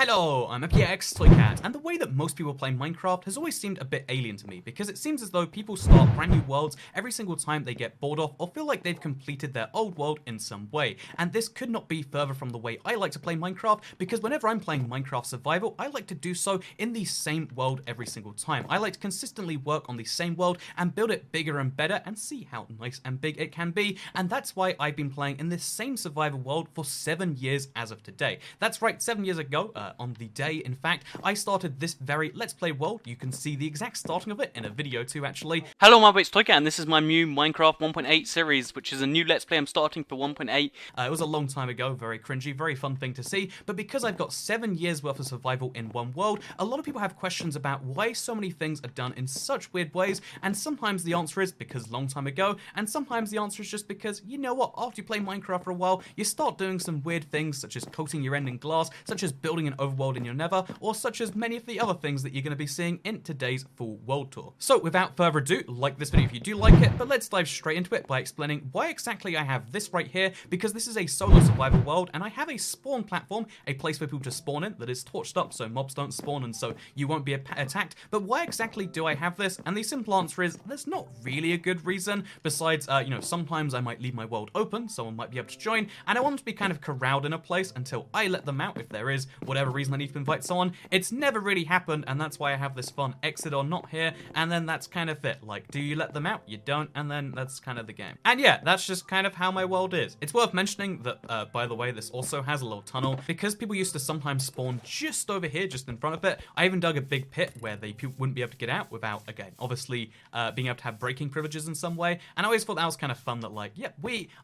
Hello, I'm FPX Toycat, and the way that most people play Minecraft has always seemed a bit alien to me, because it seems as though people start brand new worlds every single time they get bored of or feel like they've completed their old world in some way. And this could not be further from the way I like to play Minecraft, because whenever I'm playing Minecraft Survival, I like to do so in the same world every single time. I like to consistently work on the same world and build it bigger and better and see how nice and big it can be, and that's why I've been playing in this same survival world for 7 years as of today. That's right, 7 years ago, on the day, in fact, I started this very Let's Play world. You can see the exact starting of it in a video too, actually. Hello, my it's Toycat, and this is my new Minecraft 1.8 series, which is a new Let's Play I'm starting for 1.8. It was a long time ago, very cringy, very fun thing to see, but because I've got 7 years worth of survival in one world, a lot of people have questions about why so many things are done in such weird ways, and sometimes the answer is because long time ago, and sometimes the answer is just because, you know what, after you play Minecraft for a while, you start doing some weird things, such as coating your end in glass, such as building an overworld in your nether, or such as many of the other things that you're going to be seeing in today's full world tour. So without further ado, like this video if you do like it, but let's dive straight into it by explaining why exactly I have this right here, because this is a solo survival world, and I have a spawn platform, a place for people to spawn in that is torched up so mobs don't spawn and so you won't be attacked. But why exactly do I have this? And the simple answer is there's not really a good reason, besides, sometimes I might leave my world open, someone might be able to join, and I want to be kind of corralled in a place until I let them out if there is whatever reason I need to invite someone. It's never really happened, and that's why I have this fun exit or not here, and then that's kind of it. Like, do you let them out? You don't, and then that's kind of the game. And yeah, that's just kind of how my world is. It's worth mentioning that, by the way, this also has a little tunnel, because people used to sometimes spawn just over here, just in front of it. I even dug a big pit where people wouldn't be able to get out without, again, obviously being able to have breaking privileges in some way, and I always thought that was kind of fun that, like, yeah,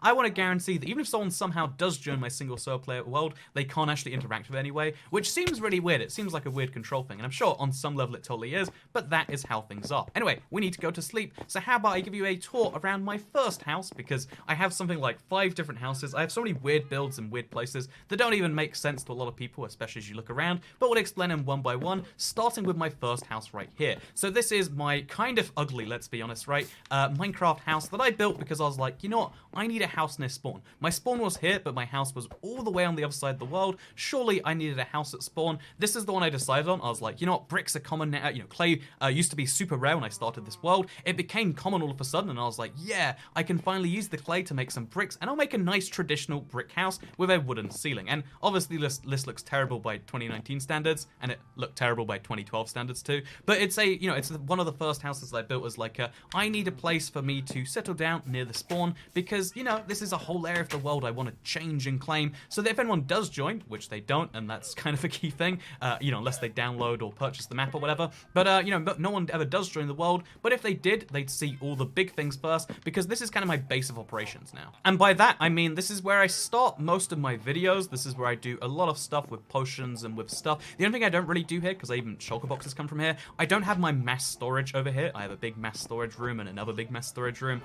I want to guarantee that even if someone somehow does join my single solo player world, they can't actually interact with it anyway, which seems really weird. It seems like a weird control thing, and I'm sure on some level it totally is, but that is how things are. Anyway, we need to go to sleep, so how about I give you a tour around my first house, because I have something like 5 different houses. I have so many weird builds in weird places that don't even make sense to a lot of people, especially as you look around, but we'll explain them one by one, starting with my first house right here. So this is my kind of ugly, let's be honest, right, Minecraft house that I built because I was like, you know what, I need a house near spawn. My spawn was here, but my house was all the way on the other side of the world. Surely I needed a house at spawn. This is the one I decided on. I was like, you know what, bricks are common now. Clay used to be super rare when I started this world. It became common all of a sudden, and I was like, yeah, I can finally use the clay to make some bricks, and I'll make a nice traditional brick house with a wooden ceiling. And obviously this looks terrible by 2019 standards, and it looked terrible by 2012 standards too. But it's it's one of the first houses I built as like I need a place for me to settle down near the spawn, because, this is a whole area of the world I want to change and claim, so that if anyone does join, which they don't, and that's kind of a key thing, unless they download or purchase the map or whatever, but, no one ever does join the world, but if they did, they'd see all the big things first, because this is kind of my base of operations now. And by that, I mean, this is where I start most of my videos. This is where I do a lot of stuff with potions and with stuff. The only thing I don't really do here, because even shulker boxes come from here, I don't have my mass storage over here. I have a big mass storage room and another big mass storage room.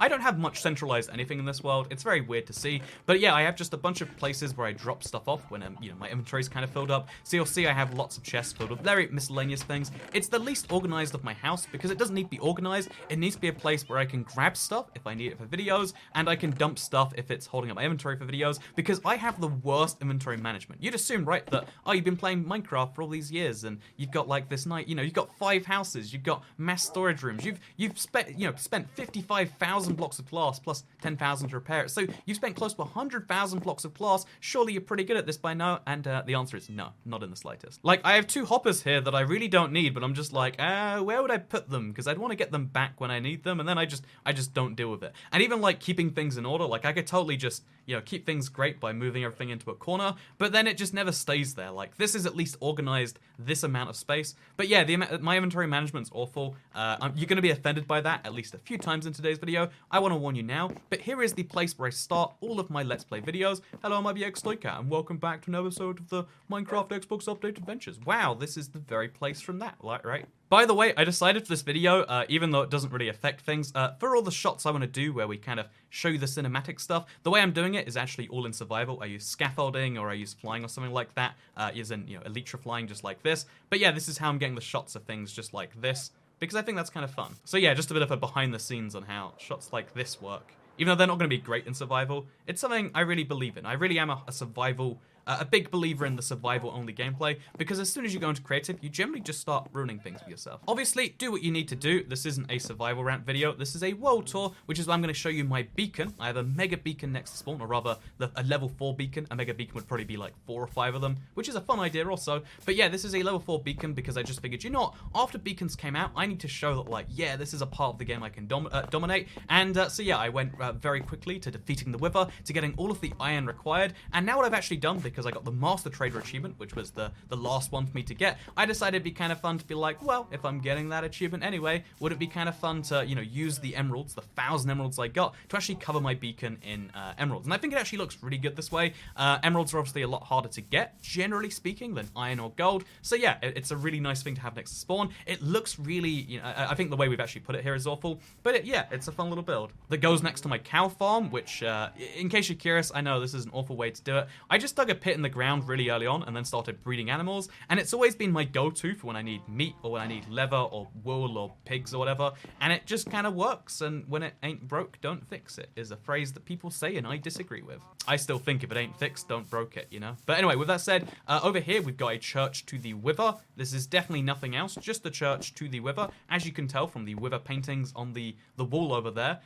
I don't have much centralized anything in this world. It's very weird to see, but yeah, I have just a bunch of places where I drop stuff off when, my inventory's kind of filled up. So you'll see I have lots of chests filled with very miscellaneous things. It's the least organized of my house, because it doesn't need to be organized. It needs to be a place where I can grab stuff if I need it for videos, and I can dump stuff if it's holding up my inventory for videos, because I have the worst inventory management. You'd assume, right, that, oh, you've been playing Minecraft for all these years, and you've got, like, this night, you've got 5 houses, you've got mass storage rooms, you've spent 55,000 blocks of glass plus 10,000 to repair it, so you've spent close to 100,000 blocks of glass. Surely you're pretty good at this by now, and the answer is no, not in the slightest. Like, I have 2 hoppers here that I really don't need, but I'm just like, where would I put them? Because I'd want to get them back when I need them, and then I just don't deal with it. And even, like, keeping things in order, like, I could totally just, keep things great by moving everything into a corner, but then it just never stays there. Like, this is at least organized this amount of space. But yeah, my inventory management's awful. You're going to be offended by that at least a few times in today's video. I want to warn you now, but here is the place where I start all of my Let's Play videos. Hello, I'm FPX Toycat, and welcome back to an episode of the Minecraft Xbox Update Adventures. Wow, this is the very place from that, right? By the way, I decided for this video, even though it doesn't really affect things, for all the shots I want to do where we kind of show you the cinematic stuff, the way I'm doing it is actually all in survival. I use scaffolding, or I use flying or something like that, as in, elytra flying just like this. But yeah, this is how I'm getting the shots of things just like this, because I think that's kind of fun. So yeah, just a bit of a behind the scenes on how shots like this work. Even though they're not going to be great in survival, it's something I really believe in. I really am a survival a big believer in the survival-only gameplay, because as soon as you go into creative, you generally just start ruining things for yourself. Obviously, do what you need to do. This isn't a survival rant video. This is a world tour, which is why I'm going to show you my beacon. I have a mega beacon next to spawn, or rather, a level 4 beacon. A mega beacon would probably be like 4 or 5 of them, which is a fun idea also. But yeah, this is a level 4 beacon because I just figured, you know what, after beacons came out, I need to show that, like, yeah, this is a part of the game I can dominate. And so yeah, I went very quickly to defeating the Wither, to getting all of the iron required. And now what I've actually done, because I got the Master Trader achievement, which was the last one for me to get, I decided it'd be kind of fun to be like, well, if I'm getting that achievement anyway, would it be kind of fun to, you know, use the emeralds, the 1,000 emeralds I got, to actually cover my beacon in emeralds. And I think it actually looks really good this way. Emeralds are obviously a lot harder to get, generally speaking, than iron or gold. So yeah, it's a really nice thing to have next to spawn. It looks really, you know, I think the way we've actually put it here is awful, but yeah, it's a fun little build. That goes next to my cow farm, which, in case you're curious, I know this is an awful way to do it. I just dug a pit in the ground really early on and then started breeding animals, and it's always been my go-to for when I need meat or when I need leather or wool or pigs or whatever, and it just kind of works. And when it ain't broke, don't fix it is a phrase that people say and I disagree with. I still think if it ain't fixed, don't broke it, you know? But anyway, with that said, over here we've got a church to the Wither. This is definitely nothing else, just the church to the Wither. As you can tell from the Wither paintings on the wall over there,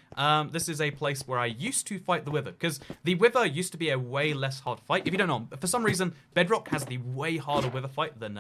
this is a place where I used to fight the Wither, because the Wither used to be a way less hard fight. If you don't know, for some reason, Bedrock has the way harder Wither fight than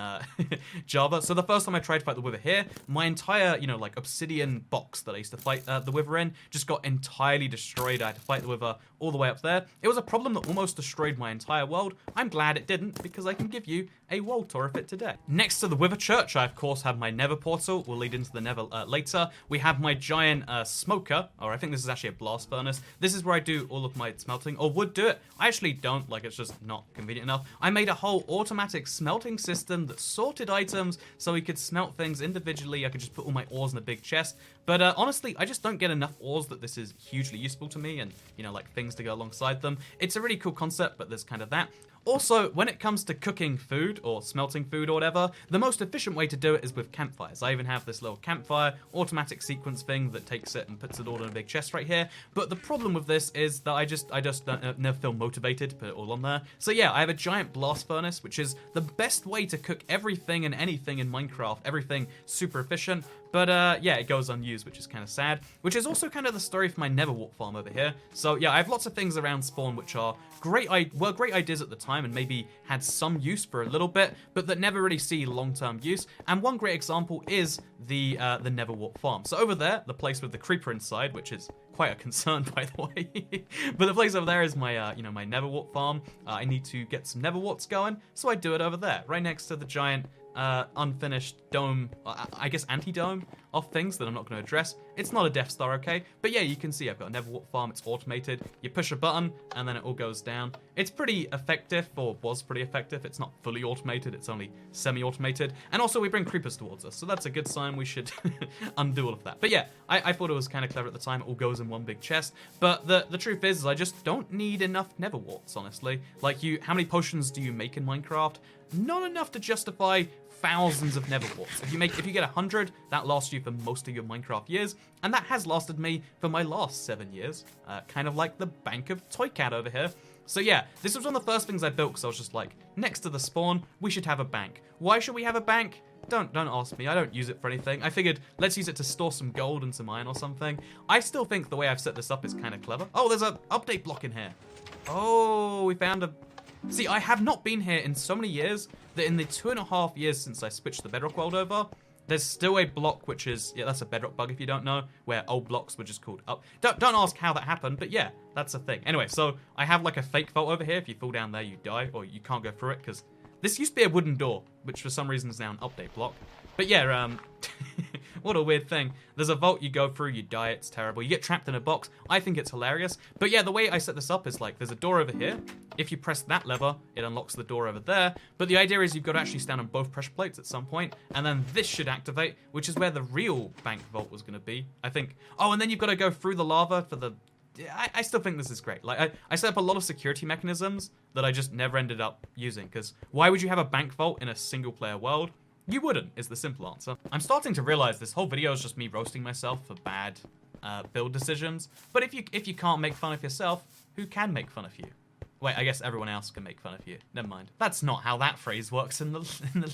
Java. So the first time I tried to fight the Wither here, my entire, you know, like obsidian box that I used to fight the Wither in just got entirely destroyed. I had to fight the Wither all the way up there. It was a problem that almost destroyed my entire world. I'm glad it didn't, because I can give you a world tour of it today. Next to the Wither Church, I of course have my Nether Portal. We'll lead into the Nether later. We have my giant smoker, or I think this is actually a blast furnace. This is where I do all of my smelting, or would do it. I actually don't, like, it's just not convenient enough. I made a whole automatic smelting system that sorted items so we could smelt things individually. I could just put all my ores in a big chest. But honestly, I just don't get enough ores that this is hugely useful to me, and, you know, like, things to go alongside them. It's a really cool concept, but there's kind of that. Also, when it comes to cooking food or smelting food or whatever, the most efficient way to do it is with campfires. I even have this little campfire automatic sequence thing that takes it and puts it all in a big chest right here. But the problem with this is that I just don't, never feel motivated to put it all on there. So yeah, I have a giant blast furnace, which is the best way to cook everything and anything in Minecraft. Everything super efficient. But yeah, it goes unused, which is kind of sad. Which is also kind of the story for my Netherwart farm over here. So yeah, I have lots of things around spawn which are great ideas at the time and maybe had some use for a little bit, but that never really see long-term use. And one great example is the Netherwart farm. So over there, the place with the creeper inside, which is quite a concern, by the way. But the place over there is my, you know, my Netherwart farm. I need to get some Netherwarts going, so I do it over there, right next to the giant unfinished dome, I guess anti-dome of things that I'm not going to address. It's not a Death Star, okay? But yeah, you can see I've got a Netherwart farm. It's automated. You push a button, and then it all goes down. It's pretty effective, or was pretty effective. It's not fully automated. It's only semi-automated. And also, we bring creepers towards us, so that's a good sign. We should undo all of that. But yeah, I thought it was kind of clever at the time. It all goes in one big chest. But the truth is I just don't need enough Netherwarts, honestly. Like, how many potions do you make in Minecraft? Not enough to justify thousands of Netherwarts. If you get 100, that lasts you for most of your Minecraft years, and that has lasted me for my last 7 years. Kind of like the Bank of Toy Cat over here. So yeah, this was one of the first things I built, because I was just like, next to the spawn, we should have a bank. Why should we have a bank? Don't ask me. I don't use it for anything. I figured, let's use it to store some gold and some iron or something. I still think the way I've set this up is kind of clever. Oh, there's an update block in here. Oh, we found a... See, I have not been here in so many years that in the 2.5 years since I switched the Bedrock world over, there's still a block which is, yeah, that's a Bedrock bug if you don't know, where old blocks were just called up. Don't ask how that happened, but yeah, that's a thing. Anyway, so I have like a fake vault over here. If you fall down there, you die, or you can't go through it, because this used to be a wooden door, which for some reason is now an update block. But yeah, what a weird thing. There's a vault you go through, you die, it's terrible. You get trapped in a box. I think it's hilarious. But yeah, the way I set this up is like, there's a door over here. If you press that lever, it unlocks the door over there. But the idea is you've got to actually stand on both pressure plates at some point, and then this should activate, which is where the real bank vault was going to be, I think. Oh, and then you've got to go through the lava for the... I still think this is great. Like, I set up a lot of security mechanisms that I just never ended up using, because why would you have a bank vault in a single-player world? You wouldn't, is the simple answer. I'm starting to realize this whole video is just me roasting myself for bad build decisions. But if you can't make fun of yourself, who can make fun of you? Wait, I guess everyone else can make fun of you. Never mind. That's not how that phrase works in the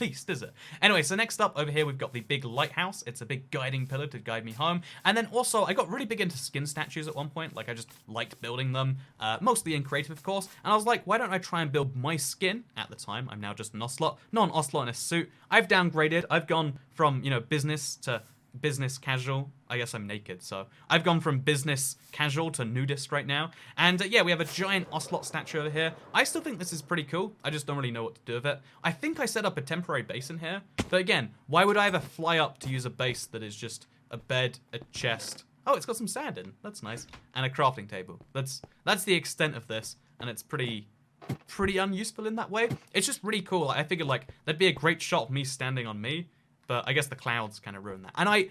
least, is it? Anyway, so next up over here we've got the big lighthouse. It's a big guiding pillar to guide me home. And then also I got really big into skin statues at one point. Like I just liked building them, mostly in creative, of course. And I was like, why don't I try and build my skin? At the time, I'm now just an ocelot, not an ocelot in a suit. I've downgraded. I've gone from, you know, business to business casual. I guess I'm naked, so I've gone from business casual to nudist right now. And yeah, we have a giant ocelot statue over here. I still think this is pretty cool. I just don't really know what to do with it. I think I set up a temporary base in here, but again, why would I ever fly up to use a base that is just a bed, a chest? Oh, it's got some sand in. That's nice. And a crafting table. That's the extent of this, and it's pretty unuseful in that way. It's just really cool. I figured like that'd be a great shot of me standing on me. But I guess the clouds kind of ruin that. And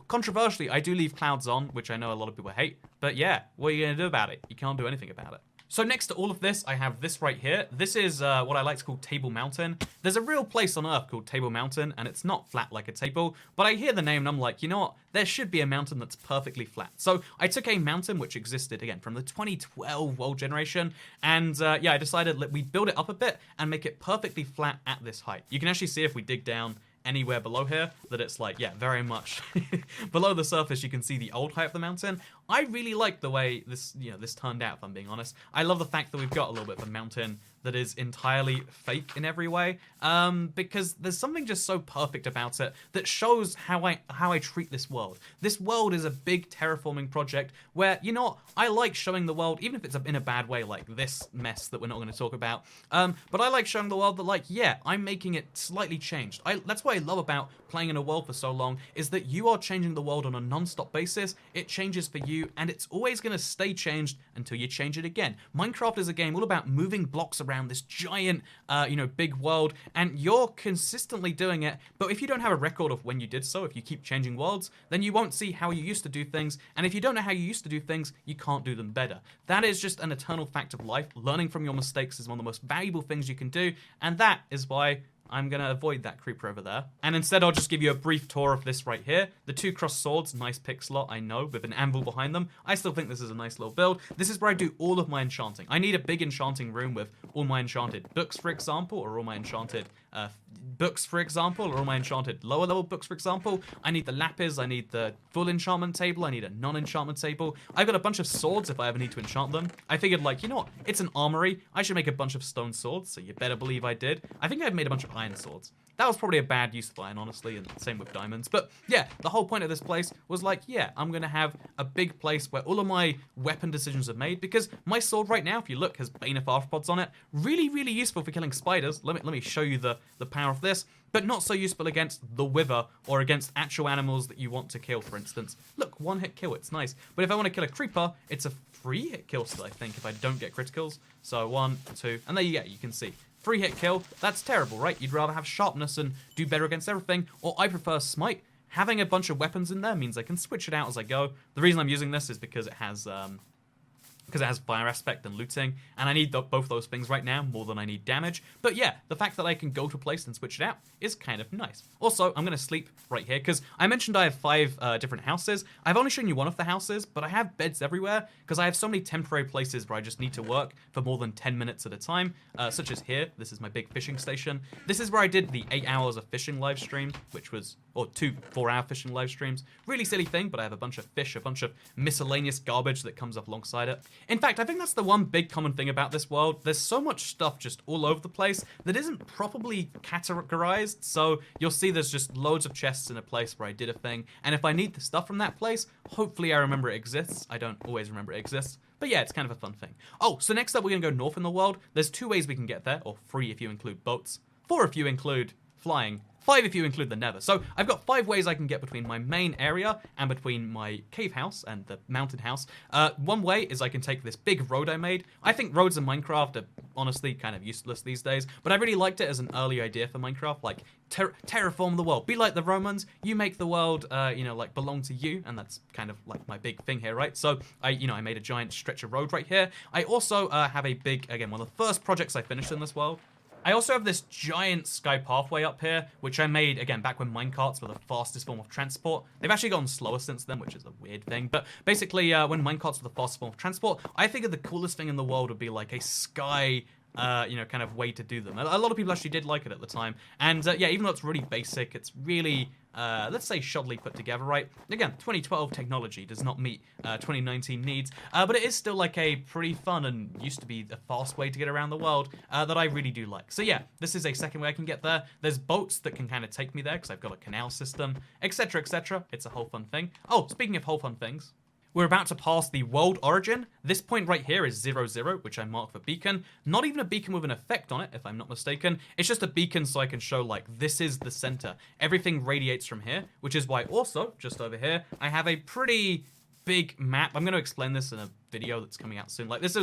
controversially, I do leave clouds on, which I know a lot of people hate. But yeah, what are you going to do about it? You can't do anything about it. So next to all of this, I have this right here. This is what I like to call Table Mountain. There's a real place on Earth called Table Mountain, and it's not flat like a table. But I hear the name, and I'm like, you know what? There should be a mountain that's perfectly flat. So I took a mountain which existed, again, from the 2012 world generation. And yeah, I decided we build it up a bit and make it perfectly flat at this height. You can actually see if we dig down anywhere below here that it's like, yeah, very much below the surface. You can see the old height of the mountain. I really like the way this turned out, if I'm being honest. I love the fact that we've got a little bit of a mountain that is entirely fake in every way, because there's something just so perfect about it that shows how I treat this world. This world is a big terraforming project where, you know what, I like showing the world, even if it's in a bad way, like this mess that we're not going to talk about, but I like showing the world that, like, yeah, I'm making it slightly changed. That's what I love about playing in a world for so long, is that you are changing the world on a non-stop basis. It changes for you, and it's always going to stay changed until you change it again. Minecraft is a game all about moving blocks around this giant, big world, and you're consistently doing it, but if you don't have a record of when you did so, if you keep changing worlds, then you won't see how you used to do things, and if you don't know how you used to do things, you can't do them better. That is just an eternal fact of life. Learning from your mistakes is one of the most valuable things you can do, and that is why I'm going to avoid that creeper over there. And instead, I'll just give you a brief tour of this right here. The two crossed swords, nice pick slot, I know, with an anvil behind them. I still think this is a nice little build. This is where I do all of my enchanting. I need a big enchanting room with all my enchanted books, for example, or all my enchanted books, for example, or all my enchanted lower level books, for example. I need the lapis, I need the full enchantment table, I need a non-enchantment table. I've got a bunch of swords if I ever need to enchant them. I figured, like, you know what, it's an armory. I should make a bunch of stone swords, so you better believe I did. I think I've made a bunch of iron swords. That was probably a bad use of iron, honestly, and same with diamonds. But yeah, the whole point of this place was like, yeah, I'm going to have a big place where all of my weapon decisions are made, because my sword right now, if you look, has Bane of Arthropods on it. Really, really useful for killing spiders. Let me show you the power of this, but not so useful against the wither or against actual animals that you want to kill, for instance. Look, one hit kill, it's nice. But if I want to kill a creeper, it's a 3 hit kill still, I think, if I don't get criticals. So 1, 2, and there you go, you can see. 3 hit kill, that's terrible, right? You'd rather have sharpness and do better against everything, or I prefer smite. Having a bunch of weapons in there means I can switch it out as I go. The reason I'm using this is because it has fire aspect and looting, and I need both those things right now more than I need damage. But yeah, the fact that I can go to a place and switch it out is kind of nice. Also, I'm going to sleep right here, because I mentioned I have 5 different houses. I've only shown you one of the houses, but I have beds everywhere, because I have so many temporary places where I just need to work for more than 10 minutes at a time, such as here. This is my big fishing station. This is where I did the 8 hours of fishing live stream, which was, or 2 4-hour fishing live streams. Really silly thing, but I have a bunch of fish, a bunch of miscellaneous garbage that comes up alongside it. In fact, I think that's the one big common thing about this world. There's so much stuff just all over the place that isn't properly categorized, so you'll see there's just loads of chests in a place where I did a thing, and if I need the stuff from that place, hopefully I remember it exists. I don't always remember it exists, but yeah, it's kind of a fun thing. Oh, so next up we're going to go north in the world. There's 2 ways we can get there, or 3 if you include boats, 4 if you include flying, 5 if you include the Nether. So I've got 5 ways I can get between my main area and between my cave house and the mountain house. One way is I can take this big road I made. I think roads in Minecraft are honestly kind of useless these days, but I really liked it as an early idea for Minecraft, like terraform the world. Be like the Romans, you make the world, like belong to you, and that's kind of like my big thing here, right? So I made a giant stretch of road right here. I also have a big, again, one of the first projects I finished in this world. I also have this giant sky pathway up here, which I made, again, back when minecarts were the fastest form of transport. They've actually gotten slower since then, which is a weird thing. But basically, when minecarts were the fastest form of transport, I figured the coolest thing in the world would be like a sky kind of way to do them. A lot of people actually did like it at the time. And yeah, even though it's really basic, it's really, let's say, shoddily put together, right? Again, 2012 technology does not meet 2019 needs, but it is still like a pretty fun and used to be a fast way to get around the world that I really do like. So yeah, this is a second way I can get there. There's boats that can kind of take me there because I've got a canal system, etc., etc. It's a whole fun thing. Oh, speaking of whole fun things, we're about to pass the world origin. This point right here is 0, 0, which I mark for beacon. Not even a beacon with an effect on it, if I'm not mistaken. It's just a beacon so I can show, like, this is the center. Everything radiates from here, which is why also, just over here, I have a pretty big map. I'm going to explain this in a video that's coming out soon. Like, this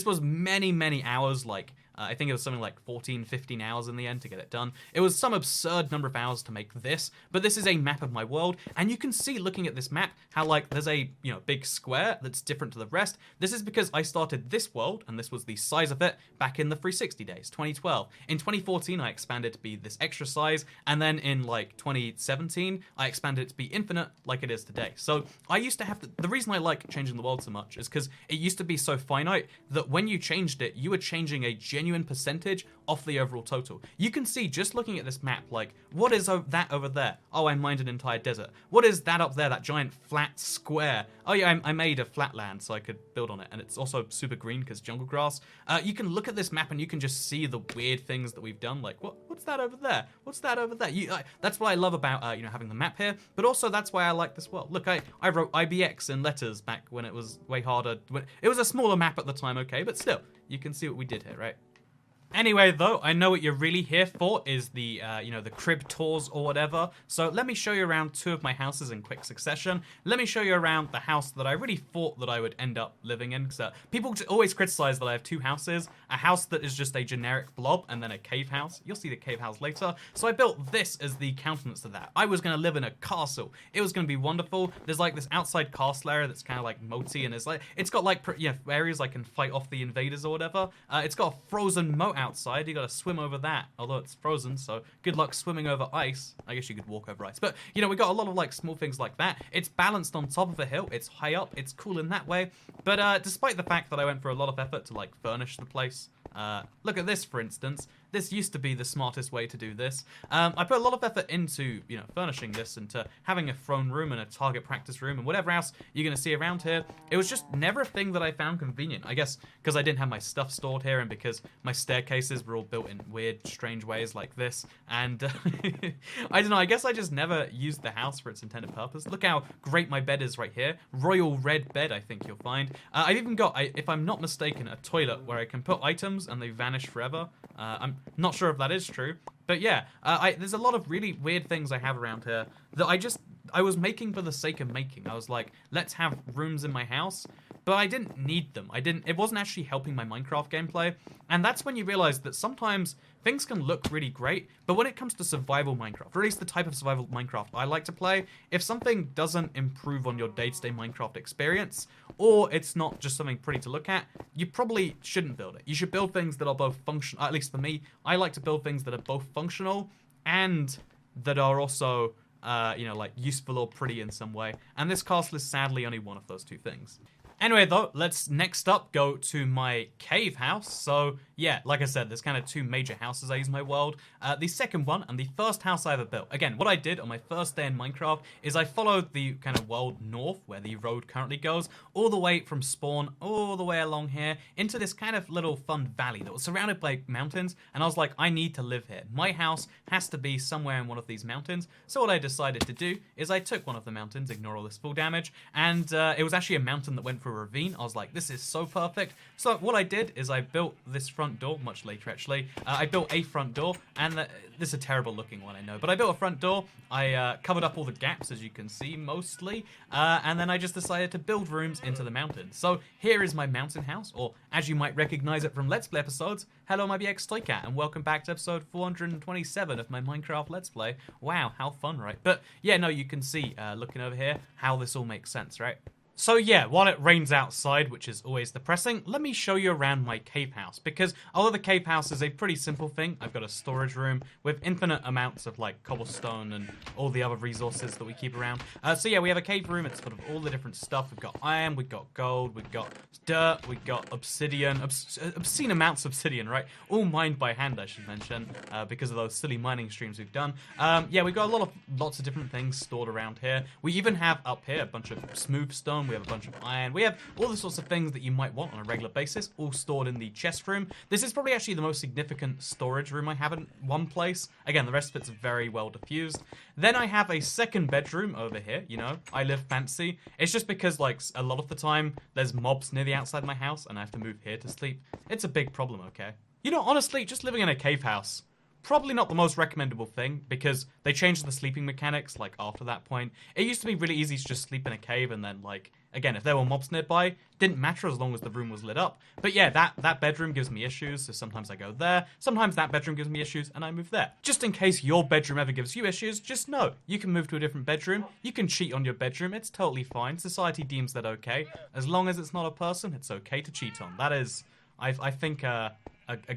was many, many hours, like, I think it was something like 14, 15 hours in the end to get it done. It was some absurd number of hours to make this, but this is a map of my world, and you can see looking at this map how, like, there's a, big square that's different to the rest. This is because I started this world, and this was the size of it back in the 360 days, 2012. In 2014, I expanded to be this extra size, and then in, like, 2017, I expanded it to be infinite like it is today. So I used to have the reason I like changing the world so much is because it used to be so finite that when you changed it, you were changing a genuine percentage off the overall total. You can see just looking at this map, like, what is that over there? Oh, I mined an entire desert. What is that up there, that giant flat square? Oh yeah, I made a flat land so I could build on it, and it's also super green because jungle grass. You can look at this map and you can just see the weird things that we've done, like, what's that over there? What's that over there? That's what I love about having the map here, but also that's why I like this world. Look, I wrote IBX in letters back when it was way harder. It was a smaller map at the time, okay, but still, you can see what we did here, right? Anyway, though, I know what you're really here for is the, the crib tours or whatever. So let me show you around two of my houses in quick succession. Let me show you around the house that I really thought that I would end up living in. Because people always criticize that I have two houses. A house that is just a generic blob and then a cave house. You'll see the cave house later. So I built this as the countenance of that. I was going to live in a castle. It was going to be wonderful. There's like this outside castle area that's kind of like moaty, and it's got like areas I can fight off the invaders or whatever. It's got a frozen moat outside. You gotta swim over that, although it's frozen, so good luck swimming over ice. I guess you could walk over ice, but we got a lot of like small things like that. It's balanced on top of a hill, it's high up, it's cool in that way, but despite the fact that I went through a lot of effort to like furnish the place, look at this, for instance. This used to be the smartest way to do this. I put a lot of effort into, furnishing this, into having a throne room and a target practice room and whatever else you're going to see around here. It was just never a thing that I found convenient. I guess because I didn't have my stuff stored here and because my staircases were all built in weird, strange ways like this. And I don't know, I guess I just never used the house for its intended purpose. Look how great my bed is right here. Royal red bed, I think you'll find. I've even got, if I'm not mistaken, a toilet where I can put items and they vanish forever. I'm not sure if that is true, but yeah, there's a lot of really weird things I have around here that I was making for the sake of making. I was like, let's have rooms in my house, but I didn't need them. It wasn't actually helping my Minecraft gameplay, and that's when you realize that sometimes things can look really great, but when it comes to survival Minecraft, or at least the type of survival Minecraft I like to play, if something doesn't improve on your day-to-day Minecraft experience, or it's not just something pretty to look at, you probably shouldn't build it. You should build things that are both functional, at least for me, I like to build things that are both functional and that are also, like useful or pretty in some way. And this castle is sadly only one of those two things. Anyway, though, let's next up go to my cave house. So, yeah, like I said, there's kind of two major houses I use in my world. The second one, and the first house I ever built. Again, what I did on my first day in Minecraft is I followed the kind of world north, where the road currently goes, all the way from spawn, all the way along here, into this kind of little fun valley that was surrounded by mountains, and I was like, I need to live here. My house has to be somewhere in one of these mountains. So what I decided to do is I took one of the mountains, ignore all this full damage, and it was actually a mountain that went through a ravine. I was like, this is so perfect. So what I did is I built this front door, much later actually. I built a front door, and this is a terrible looking one, I know, but I built a front door. I covered up all the gaps, as you can see, mostly, and then I just decided to build rooms into the mountain. So here is my mountain house, or as you might recognize it from Let's Play episodes, hello my BX Toycat, and welcome back to episode 427 of my Minecraft Let's Play. Wow, how fun, right? But yeah, no, you can see, looking over here, how this all makes sense, right? So yeah, while it rains outside, which is always depressing, let me show you around my cave house, because although the cave house is a pretty simple thing, I've got a storage room with infinite amounts of like cobblestone and all the other resources that we keep around. So yeah, we have a cave room, it's full of all the different stuff. We've got iron, we've got gold, we've got dirt, we've got obsidian, obscene amounts of obsidian, right? All mined by hand, I should mention, because of those silly mining streams we've done. Yeah, we've got lots of different things stored around here. We even have up here a bunch of smooth stone. We have a bunch of iron. We have all the sorts of things that you might want on a regular basis, all stored in the chest room. This is probably actually the most significant storage room I have in one place. Again, the rest of it's very well diffused. Then I have a second bedroom over here. You know, I live fancy. It's just because, like, a lot of the time, there's mobs near the outside of my house, and I have to move here to sleep. It's a big problem, okay? You know, honestly, just living in a cave house, probably not the most recommendable thing, because they changed the sleeping mechanics, like, after that point. It used to be really easy to just sleep in a cave, and then, like, again, if there were mobs nearby, didn't matter as long as the room was lit up. But yeah, that bedroom gives me issues, so sometimes I go there. Sometimes that bedroom gives me issues, and I move there. Just in case your bedroom ever gives you issues, just know, you can move to a different bedroom, you can cheat on your bedroom, it's totally fine. Society deems that okay. As long as it's not a person, it's okay to cheat on. That is, I think, a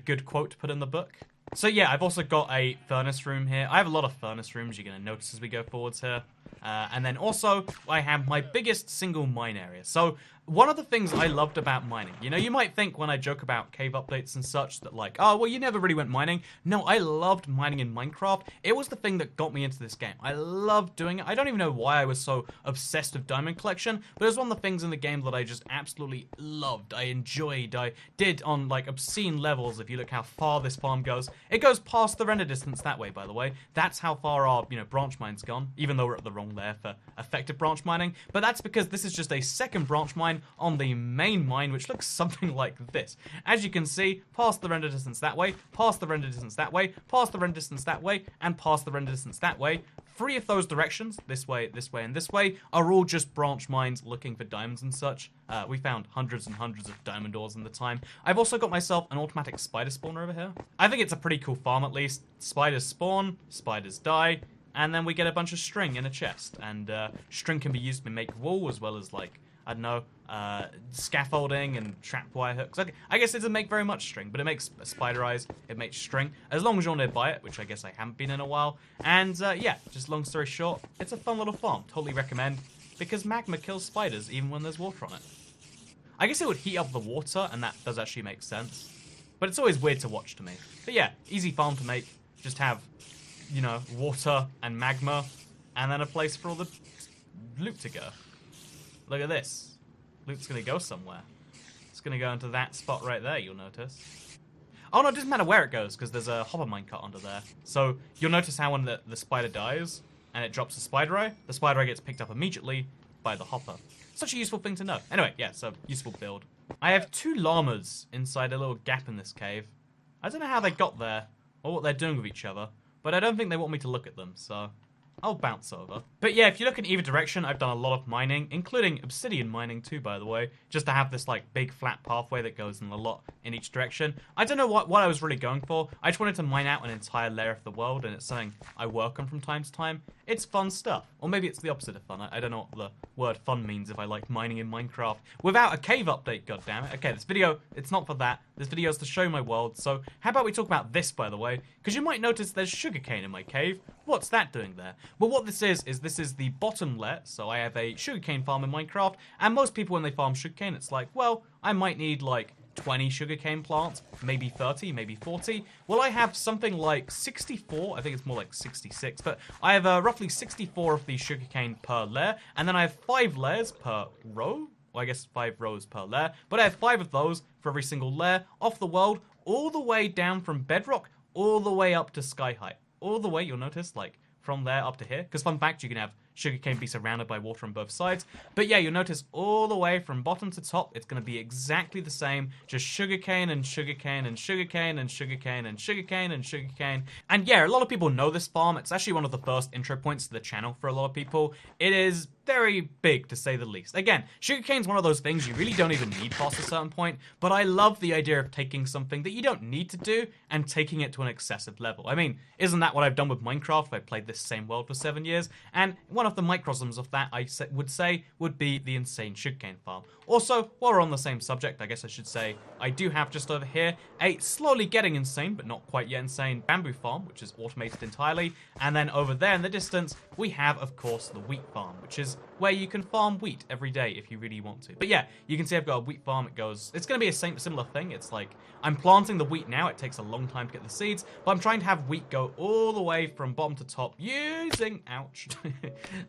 good quote to put in the book. So yeah, I've also got a furnace room here. I have a lot of furnace rooms, you're going to notice as we go forwards here. And then also, I have my biggest single mine area. So, one of the things I loved about mining, you know, you might think when I joke about cave updates and such that like, oh, well, you never really went mining. No, I loved mining in Minecraft. It was the thing that got me into this game. I loved doing it. I don't even know why I was so obsessed with diamond collection, but it was one of the things in the game that I just absolutely loved. I enjoyed. I did on like obscene levels. If you look how far this farm goes, it goes past the render distance that way, by the way. That's how far our, you know, branch mine's gone, even though we're at the wrong layer for effective branch mining. But that's because this is just a second branch mine on the main mine, which looks something like this. As you can see, past the render distance that way, past the render distance that way, past the render distance that way, and past the render distance that way. 3 of those directions, this way, and this way, are all just branch mines looking for diamonds and such. We found hundreds and hundreds of diamond ores in the time. I've also got myself an automatic spider spawner over here. I think it's a pretty cool farm at least. Spiders spawn, spiders die, and then we get a bunch of string in a chest. And string can be used to make wool as well as like, I don't know, scaffolding and trapped wire hooks. I guess it doesn't make very much string, but it makes spider eyes, it makes string, as long as you're nearby it, which I guess I haven't been in a while. And yeah, just long story short, it's a fun little farm. Totally recommend, because magma kills spiders even when there's water on it. I guess it would heat up the water, and that does actually make sense. But it's always weird to watch to me. But yeah, easy farm to make. Just have, you know, water and magma, and then a place for all the loot to go. Look at this. Loot's gonna go somewhere. It's gonna go into that spot right there, you'll notice. Oh no, it doesn't matter where it goes, because there's a hopper minecart under there. So, you'll notice how when the spider dies, and it drops a spider eye, the spider eye gets picked up immediately by the hopper. Such a useful thing to know. Anyway, yeah, so, useful build. I have 2 llamas inside a little gap in this cave. I don't know how they got there, or what they're doing with each other, but I don't think they want me to look at them, so I'll bounce over. But yeah, if you look in either direction, I've done a lot of mining, including obsidian mining too, by the way, just to have this like big flat pathway that goes in a lot in each direction. I don't know what I was really going for. I just wanted to mine out an entire layer of the world, and it's something I work on from time to time. It's fun stuff. Or maybe it's the opposite of fun. I don't know what the word fun means if I like mining in Minecraft without a cave update, goddammit. Okay, this video, it's not for that. This video is to show my world, so how about we talk about this, by the way? Because you might notice there's sugarcane in my cave. What's that doing there? Well, what this is this is the bottom layer, so I have a sugarcane farm in Minecraft, and most people when they farm sugarcane, it's like, well, I might need like 20 sugarcane plants, maybe 30, maybe 40. Well, I have something like 64, I think it's more like 66, but I have roughly 64 of these sugarcane per layer, and then I have 5 layers per row. Well, I guess 5 rows per layer, but I have 5 of those for every single layer off the world, all the way down from bedrock, all the way up to sky height. All the way, you'll notice, like, from there up to here. Because fun fact, you can have sugarcane be surrounded by water on both sides. But yeah, you'll notice all the way from bottom to top, it's going to be exactly the same. Just sugarcane and sugarcane and sugarcane and sugarcane and sugarcane and sugarcane. And yeah, a lot of people know this farm. It's actually one of the first intro points to the channel for a lot of people. It is very big, to say the least. Again, sugarcane's one of those things you really don't even need past a certain point, but I love the idea of taking something that you don't need to do and taking it to an excessive level. I mean, isn't that what I've done with Minecraft? I've played this same world for 7 years, and one of of the microcosms of that would say would be the insane sugarcane farm. Also, while we're on the same subject, I guess I should say I do have just over here a slowly getting insane, but not quite yet insane, bamboo farm, which is automated entirely. And then over there in the distance, we have, of course, the wheat farm, which is where you can farm wheat every day if you really want to. But yeah, you can see I've got a wheat farm. It's going to be a similar thing. It's like I'm planting the wheat now. It takes a long time to get the seeds, but I'm trying to have wheat go all the way from bottom to top using, ouch,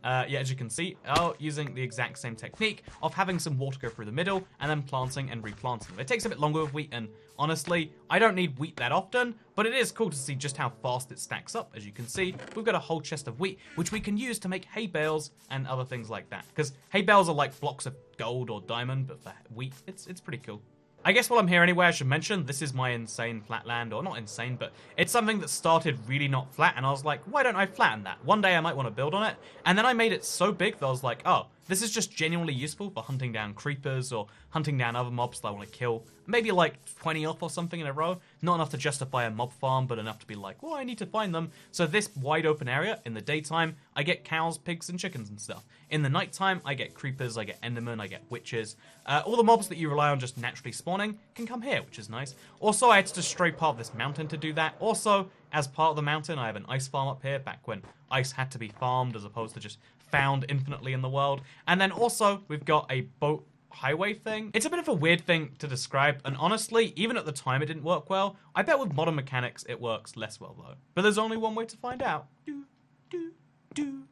yeah, as you can see, using the exact same technique of having some water go through the middle and then planting and replanting. It takes a bit longer with wheat, and honestly, I don't need wheat that often, but it is cool to see just how fast it stacks up. As you can see, we've got a whole chest of wheat, which we can use to make hay bales and other things like that. Because hay bales are like blocks of gold or diamond, but for wheat, it's pretty cool. I guess while I'm here anyway, I should mention this is my insane flatland, or not insane, but it's something that started really not flat, and I was like, why don't I flatten that? One day I might want to build on it, and then I made it so big that I was like, oh, this is just genuinely useful for hunting down creepers or hunting down other mobs that I want to kill. Maybe like 20 off or something in a row. Not enough to justify a mob farm, but enough to be like, well, I need to find them. So this wide open area, in the daytime, I get cows, pigs, and chickens and stuff. In the nighttime, I get creepers, I get endermen, I get witches. All the mobs that you rely on just naturally spawning can come here, which is nice. Also, I had to destroy part of this mountain to do that. Also, as part of the mountain, I have an ice farm up here, back when ice had to be farmed as opposed to just found infinitely in the world. And then also, we've got a boat highway thing. It's a bit of a weird thing to describe, and honestly, even at the time it didn't work well. I bet with modern mechanics it works less well though. But there's only one way to find out. Do, do, do,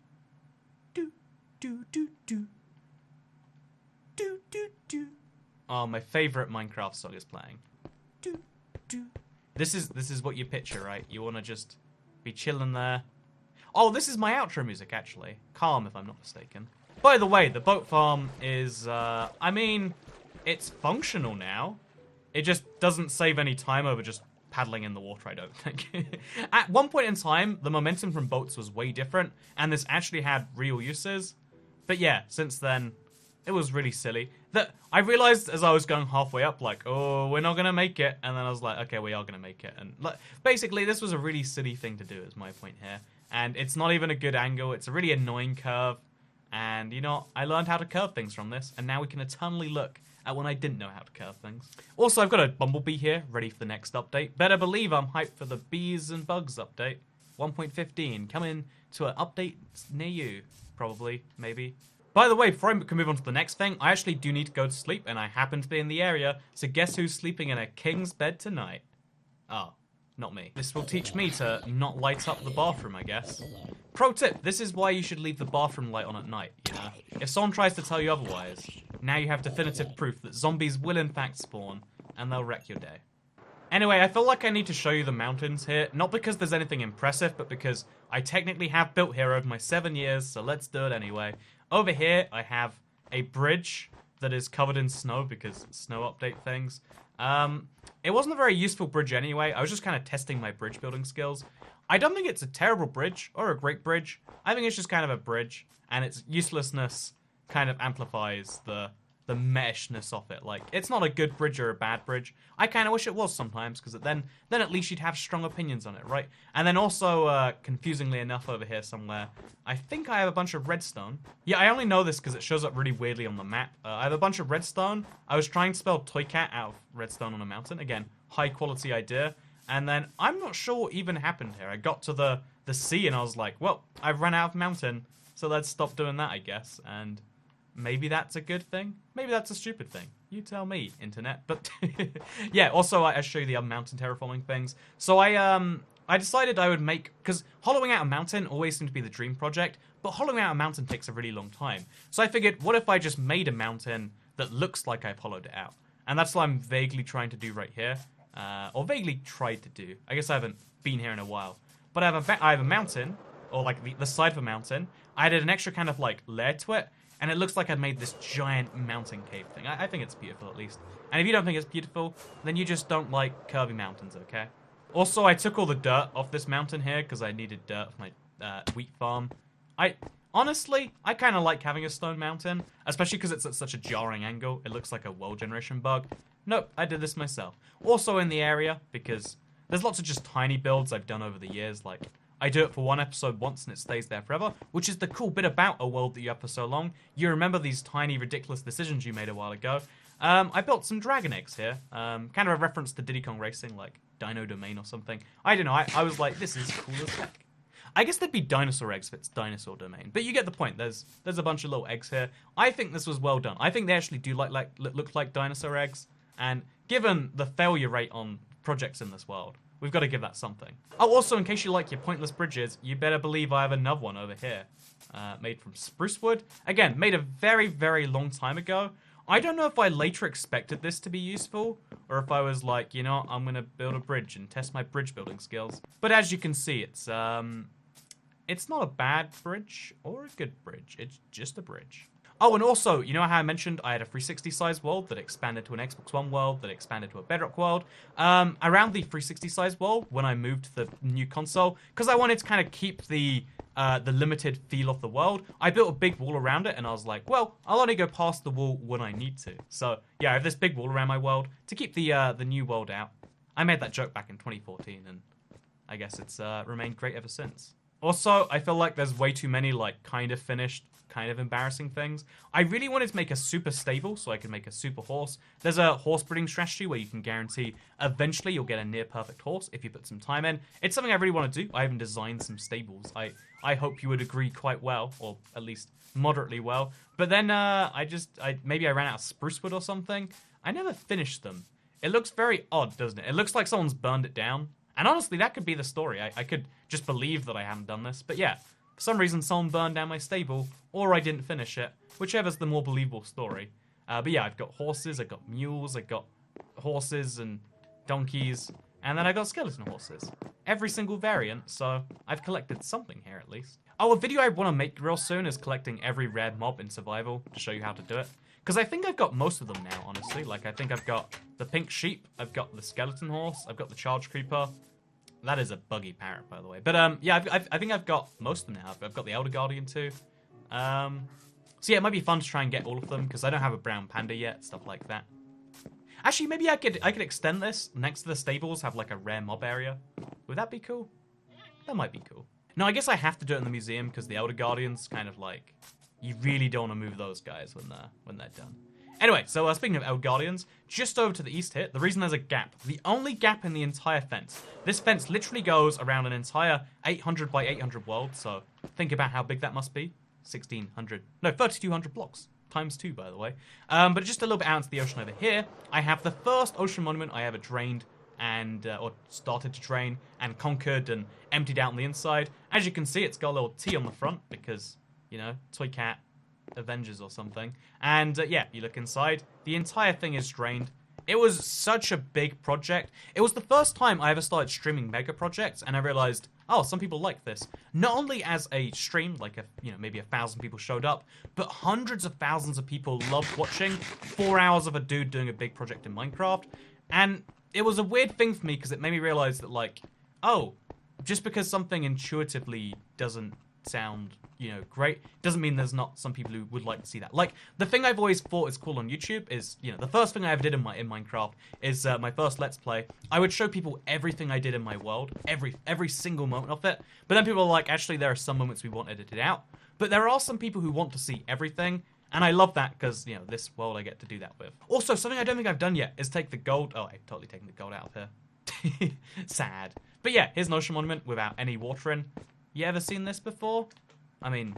do, do, do, do. Do, do, do. Oh, my favorite Minecraft song is playing. Do, do. This is what you picture, right? You want to just be chilling there. Oh, this is my outro music, actually. Calm, if I'm not mistaken. By the way, the boat farm is, I mean, it's functional now. It just doesn't save any time over just paddling in the water, I don't think. At one point in time, the momentum from boats was way different, and this actually had real uses. But yeah, since then, it was really silly. That I realized as I was going halfway up, like, oh, we're not gonna make it. And then I was like, okay, we are gonna make it. And like, basically, this was a really silly thing to do, is my point here. And it's not even a good angle. It's a really annoying curve. And, you know, I learned how to curve things from this, and now we can eternally look at when I didn't know how to curve things. Also, I've got a bumblebee here, ready for the next update. Better believe I'm hyped for the bees and bugs update. 1.15, coming to an update near you. Probably, maybe. By the way, before I can move on to the next thing, I actually do need to go to sleep, and I happen to be in the area, so guess who's sleeping in a king's bed tonight? Oh. Not me. This will teach me to not light up the bathroom, I guess. Pro tip, this is why you should leave the bathroom light on at night, you know? If someone tries to tell you otherwise, now you have definitive proof that zombies will in fact spawn, and they'll wreck your day. Anyway, I feel like I need to show you the mountains here, not because there's anything impressive, but because I technically have built here over my 7 years, so let's do it anyway. Over here, I have a bridge that is covered in snow because snow update things. It wasn't a very useful bridge anyway. I was just kind of testing my bridge building skills. I don't think it's a terrible bridge or a great bridge. I think it's just kind of a bridge, and its uselessness kind of amplifies the meshness of it. Like, it's not a good bridge or a bad bridge. I kind of wish it was sometimes, because then at least you'd have strong opinions on it, right? And then also, confusingly enough over here somewhere, I think I have a bunch of redstone. Yeah, I only know this because it shows up really weirdly on the map. I have a bunch of redstone. I was trying to spell toy cat out of redstone on a mountain. Again, high quality idea. And then, I'm not sure what even happened here. I got to the sea and I was like, well, I've run out of mountain, so let's stop doing that, I guess. And maybe that's a good thing. Maybe that's a stupid thing. You tell me, internet. But yeah, also I show you the mountain terraforming things. So I decided I would make, because hollowing out a mountain always seemed to be the dream project, but hollowing out a mountain takes a really long time. So I figured, what if I just made a mountain that looks like I've hollowed it out? And that's what I'm vaguely trying to do right here. Or vaguely tried to do. I guess I haven't been here in a while. But I have a mountain, or like the side of a mountain. I added an extra kind of like layer to it, and it looks like I've made this giant mountain cave thing. I think it's beautiful, at least. And if you don't think it's beautiful, then you just don't like curvy mountains, okay? Also, I took all the dirt off this mountain here because I needed dirt for my wheat farm. Honestly, I kind of like having a stone mountain, especially because it's at such a jarring angle. It looks like a world generation bug. Nope, I did this myself. Also in the area, because there's lots of just tiny builds I've done over the years, like I do it for one episode once and it stays there forever, which is the cool bit about a world that you have for so long. You remember these tiny, ridiculous decisions you made a while ago. I built some dragon eggs here, kind of a reference to Diddy Kong Racing, like Dino Domain or something. I don't know, I was like, this is cool as heck. I guess they'd be dinosaur eggs if it's Dinosaur Domain, but you get the point. There's a bunch of little eggs here. I think this was well done. I think they actually do look like dinosaur eggs, and given the failure rate on projects in this world, we've got to give that something. Oh, also, in case you like your pointless bridges, you better believe I have another one over here, made from spruce wood. Again, made a very, very long time ago. I don't know if I later expected this to be useful, or if I was like, you know, I'm gonna build a bridge and test my bridge building skills. But as you can see, it's not a bad bridge or a good bridge. It's just a bridge. Oh, and also, you know how I mentioned I had a 360 size world that expanded to an Xbox One world, that expanded to a Bedrock world? Around the 360 size world, when I moved to the new console, because I wanted to kind of keep the limited feel of the world, I built a big wall around it, and I was like, well, I'll only go past the wall when I need to. So, yeah, I have this big wall around my world to keep the new world out. I made that joke back in 2014, and I guess it's remained great ever since. Also, I feel like there's way too many, like, kind of finished, kind of embarrassing things. I really wanted to make a super stable so I could make a super horse. There's a horse breeding strategy where you can guarantee eventually you'll get a near perfect horse if you put some time in. It's something I really want to do. I even designed some stables. I hope you would agree quite well, or at least moderately well. But then maybe I ran out of spruce wood or something. I never finished them. It looks very odd, doesn't it? It looks like someone's burned it down. And honestly, that could be the story. I could just believe that I haven't done this. But yeah, for some reason, someone burned down my stable, or I didn't finish it. Whichever's the more believable story. But yeah, I've got horses, I've got mules, I've got horses and donkeys, and then I got skeleton horses. Every single variant, so I've collected something here at least. Oh, a video I want to make real soon is collecting every rare mob in survival to show you how to do it. Because I think I've got most of them now, honestly. Like, I think I've got the pink sheep, I've got the skeleton horse, I've got the charge creeper. That is a buggy parrot, by the way. But yeah, I think I've got most of them now. I've got the Elder Guardian too. So yeah, it might be fun to try and get all of them because I don't have a brown panda yet, stuff like that. Actually, maybe I could extend this next to the stables, have like a rare mob area. Would that be cool? That might be cool. No, I guess I have to do it in the museum because the Elder Guardians kind of like, you really don't want to move those guys when they're done. Anyway, so speaking of Elder Guardians, just over to the east here, the reason there's a gap, the only gap in the entire fence, this fence literally goes around an entire 800 by 800 world, so think about how big that must be. 3,200 blocks, times 2, by the way. But just a little bit out into the ocean over here, I have the first ocean monument I ever drained, and or started to drain, and conquered and emptied out on the inside. As you can see, it's got a little T on the front, because, you know, Toy Cat Avengers or something. And yeah, you look inside, the entire thing is drained. It was such a big project. It was the first time I ever started streaming mega projects, and I realized, oh, some people like this. Not only as a stream, like maybe 1,000 people showed up, but hundreds of thousands of people loved watching 4 hours of a dude doing a big project in Minecraft. And it was a weird thing for me because it made me realize that, like, oh, just because something intuitively doesn't sound, great, doesn't mean there's not some people who would like to see that. Like, the thing I've always thought is cool on YouTube is, the first thing I ever did in Minecraft is my first Let's Play. I would show people everything I did in my world, every single moment of it. But then people are like, actually, there are some moments we want edited out. But there are some people who want to see everything, and I love that because, this world I get to do that with. Also, something I don't think I've done yet is take the gold. Oh, I've totally taken the gold out of here. Sad. But yeah, here's an ocean monument without any water in. You ever seen this before? I mean,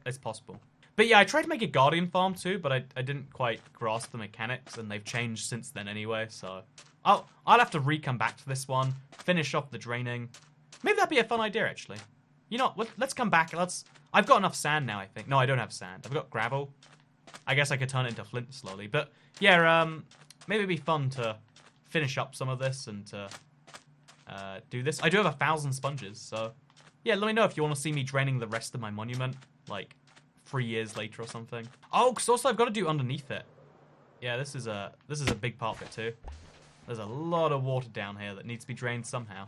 it's possible. But yeah, I tried to make a guardian farm too, but I didn't quite grasp the mechanics, and they've changed since then anyway, so I'll have to come back to this one, finish off the draining. Maybe that'd be a fun idea, actually. Let's come back. I've got enough sand now, I think. No, I don't have sand. I've got gravel. I guess I could turn it into flint slowly. But yeah, maybe it'd be fun to finish up some of this and to do this. I do have 1,000 sponges, so yeah, let me know if you want to see me draining the rest of my monument, like 3 years later or something. Oh, because also I've got to do underneath it. Yeah, this is a big part of it too. There's a lot of water down here that needs to be drained somehow.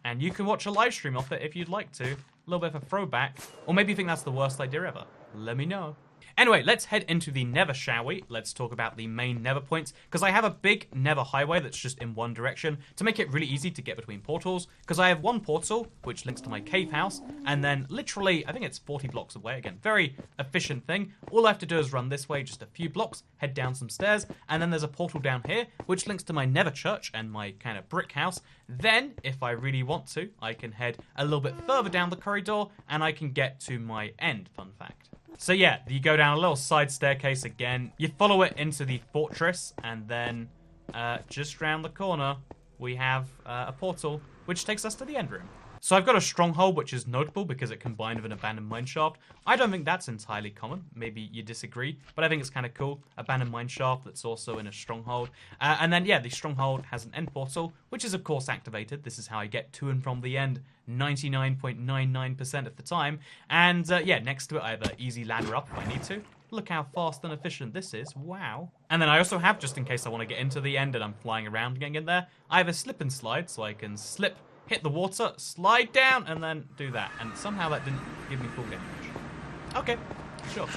And you can watch a live stream of it if you'd like to. A little bit of a throwback. Or maybe you think that's the worst idea ever. Let me know. Anyway, let's head into the Nether, shall we? Let's talk about the main Nether points, because I have a big Nether highway that's just in one direction to make it really easy to get between portals, because I have one portal, which links to my cave house, and then literally, I think it's 40 blocks away. Again, very efficient thing. All I have to do is run this way just a few blocks, head down some stairs, and then there's a portal down here, which links to my Nether church and my kind of brick house. Then, if I really want to, I can head a little bit further down the corridor, and I can get to my end, fun fact. So yeah, you go down a little side staircase again, you follow it into the fortress, and then just round the corner, we have a portal, which takes us to the end room. So I've got a stronghold, which is notable because it combined with an abandoned mineshaft. I don't think that's entirely common. Maybe you disagree, but I think it's kind of cool. Abandoned mineshaft that's also in a stronghold. And then, yeah, the stronghold has an end portal, which is, of course, activated. This is how I get to and from the end 99.99% of the time. And, yeah, next to it, I have an easy ladder up if I need to. Look how fast and efficient this is. Wow. And then I also have, just in case I want to get into the end and I'm flying around getting in there, I have a slip and slide, so I can slip, hit the water, slide down, and then do that. And somehow that didn't give me full damage. Okay, sure.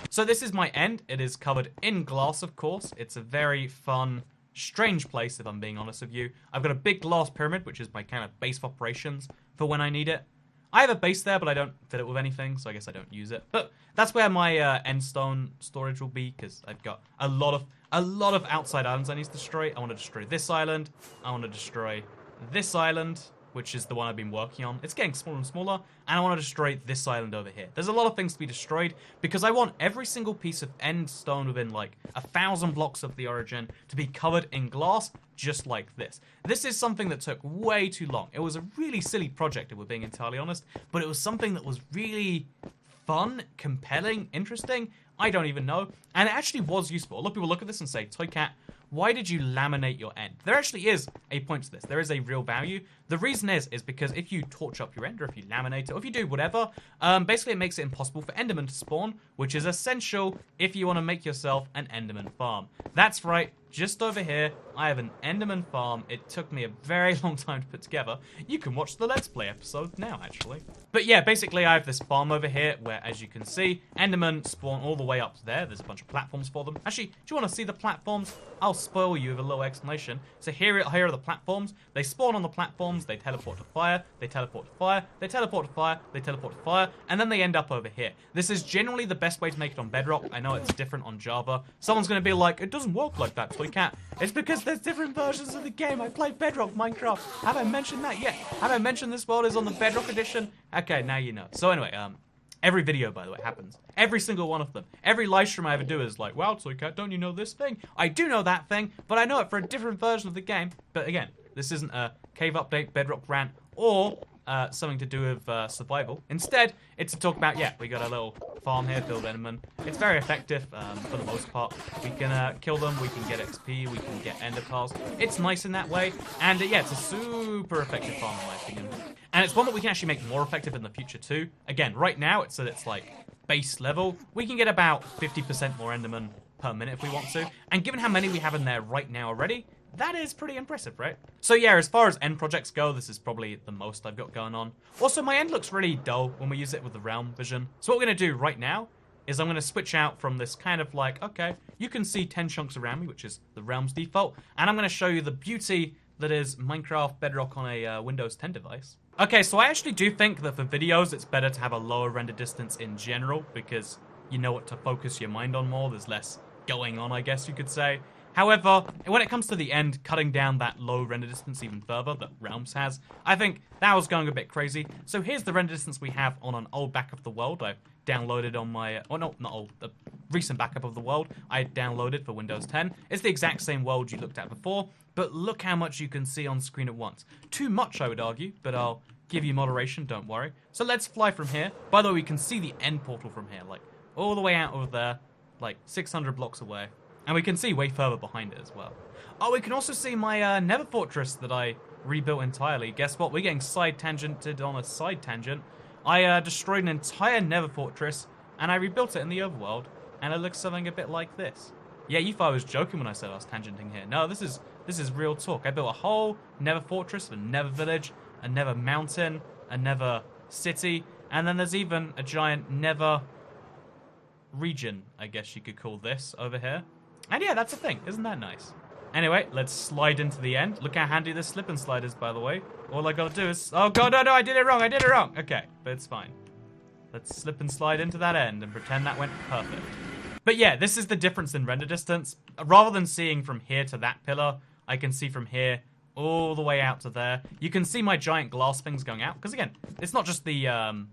So this is my end. It is covered in glass, of course. It's a very fun, strange place, if I'm being honest with you. I've got a big glass pyramid, which is my kind of base of operations for when I need it. I have a base there, but I don't fit it with anything, so I guess I don't use it. But that's where my end stone storage will be, because I've got a lot of outside islands I need to destroy. I want to destroy this island. I want to destroy this island, which is the one I've been working on. It's getting smaller and smaller, and I want to destroy this island over here. There's a lot of things to be destroyed, because I want every single piece of end stone within, like, 1,000 blocks of the origin to be covered in glass, just like this. This is something that took way too long. It was a really silly project, if we're being entirely honest, but it was something that was really fun, compelling, interesting. I don't even know. And it actually was useful. A lot of people look at this and say, Toycat, why did you laminate your end? There actually is a point to this. There is a real value. The reason is because if you torch up your end, or if you laminate it, or if you do whatever, basically it makes it impossible for Endermen to spawn, which is essential if you want to make yourself an Enderman farm. That's right. Just over here, I have an Enderman farm. It took me a very long time to put together. You can watch the Let's Play episode now, actually. But yeah, basically I have this farm over here where, as you can see, Endermen spawn all the way up there. There's a bunch of platforms for them. Actually, do you want to see the platforms? I'll spoil you with a little explanation. So here are the platforms. They spawn on the platforms. They teleport to fire. They teleport to fire. They teleport to fire. They teleport to fire. And then they end up over here. This is generally the best way to make it on Bedrock. I know it's different on Java. Someone's going to be like, it doesn't work like that, Toycat. It's because there's different versions of the game. I play Bedrock Minecraft. Have I mentioned that yet? Have I mentioned this world is on the Bedrock edition? Okay, now you know. So anyway, every video, by the way, happens. Every single one of them. Every live stream I ever do is like, wow, Toycat, don't you know this thing? I do know that thing, but I know it for a different version of the game. But again, this isn't a cave update, Bedrock rant, or something to do with survival. Instead, it's to talk about, yeah, we got a little farm here, build Enderman. It's very effective for the most part. We can kill them, we can get XP, we can get Ender Pearls. It's nice in that way, and yeah, it's a super effective farm in my opinion. And it's one that we can actually make more effective in the future too. Again, right now it's at its like base level. We can get about 50% more Enderman per minute if we want to. And given how many we have in there right now already, that is pretty impressive, right? So yeah, as far as end projects go, this is probably the most I've got going on. Also, my end looks really dull when we use it with the realm vision. So what we're going to do right now is I'm going to switch out from this kind of like, okay, you can see 10 chunks around me, which is the realm's default. And I'm going to show you the beauty that is Minecraft Bedrock on a Windows 10 device. Okay, so I actually do think that for videos, it's better to have a lower render distance in general, because you know what to focus your mind on more. There's less going on, I guess you could say. However, when it comes to the end, cutting down that low render distance even further that Realms has, I think that was going a bit crazy. So here's the render distance we have on an old backup of the world I downloaded on my, oh no, not old, the recent backup of the world I downloaded for Windows 10. It's the exact same world you looked at before, but look how much you can see on screen at once. Too much, I would argue, but I'll give you moderation, don't worry. So let's fly from here. By the way, we can see the end portal from here, like all the way out over there, like 600 blocks away. And we can see way further behind it as well. Oh, we can also see my Nether Fortress that I rebuilt entirely. Guess what? We're getting side tangented on a side tangent. I destroyed an entire Nether Fortress, and I rebuilt it in the overworld, and it looks something a bit like this. Yeah, you thought I was joking when I said I was tangenting here. No, this is real talk. I built a whole Nether Fortress, a Nether Village, a Nether Mountain, a Nether City, and then there's even a giant Nether region, I guess you could call this over here. And yeah, that's a thing. Isn't that nice? Anyway, let's slide into the end. Look how handy this slip and slide is, by the way. All I gotta do is... Oh, God, no, I did it wrong. Okay, but it's fine. Let's slip and slide into that end and pretend that went perfect. But yeah, this is the difference in render distance. Rather than seeing from here to that pillar, I can see from here all the way out to there. You can see my giant glass things going out. Because again, it's not just the